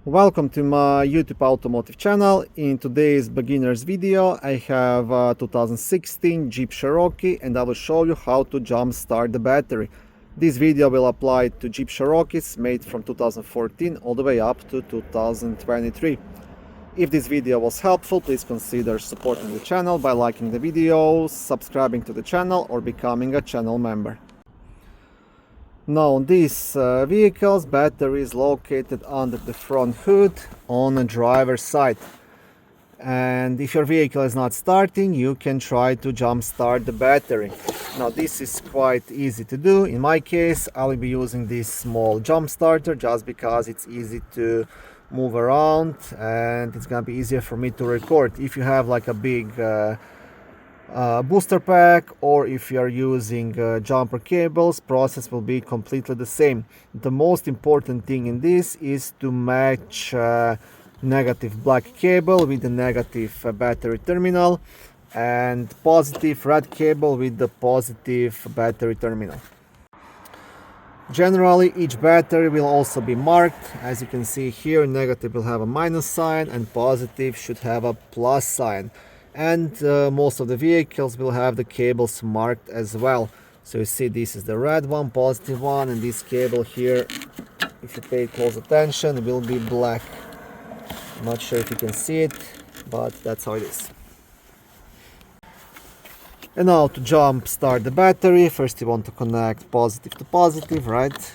Welcome to my YouTube automotive channel. In today's beginner's video I have a 2016 Jeep Cherokee and I will show you how to jump start the battery. This video will apply to Jeep Cherokees made from 2014 all the way up to 2023. If this video was helpful, please consider supporting the channel by liking the video, subscribing to the channel or becoming a channel member. Now on these vehicles, battery is located under the front hood on the driver's side. And if your vehicle is not starting, you can try to jump start the battery. Now this is quite easy to do. In my case, I will be using this small jump starter just because it's easy to move around and it's gonna be easier for me to record. If you have like a big booster pack, or if you are using jumper cables, process will be completely the same. The most important thing in this is to match negative black cable with the negative battery terminal and positive red cable with the positive battery terminal. Generally, each battery will also be marked. As you can see here, negative will have a minus sign and positive should have a plus sign. And most of the vehicles will have the cables marked as well. So you see this is the red one, positive one, and this cable here, if you pay close attention, will be black. I'm not sure if you can see it, but that's how it is. And now to jump start the battery, first you want to connect positive to positive, right?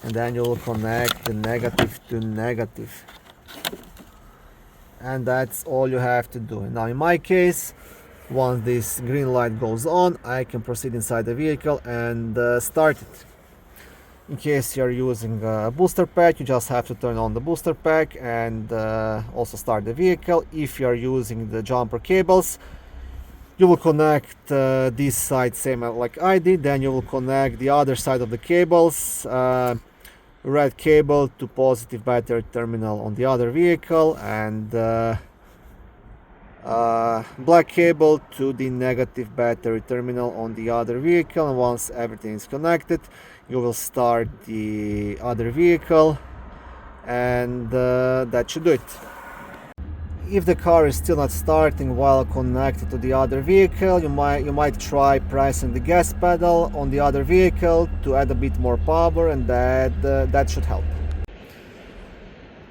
And then you will connect the negative to negative. And that's all you have to do. Now in my case, once this green light goes on, I can proceed inside the vehicle and start it. In case you're using a booster pack, you just have to turn on the booster pack and also start the vehicle. If you're using the jumper cables, you will connect this side same like I did, then you will connect the other side of the cables, red cable to positive battery terminal on the other vehicle and black cable to the negative battery terminal on the other vehicle. And once everything is connected, you will start the other vehicle and that should do it. If the car is still not starting while connected to the other vehicle, you might try pressing the gas pedal on the other vehicle to add a bit more power, and that should help.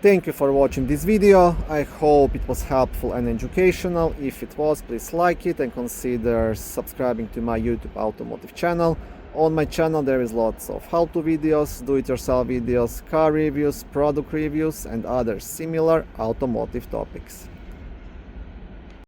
Thank you for watching this video. I hope it was helpful and educational. If it was, please like it and consider subscribing to my YouTube automotive channel. On my channel there is lots of how-to videos, do-it-yourself videos, car reviews, product reviews and other similar automotive topics.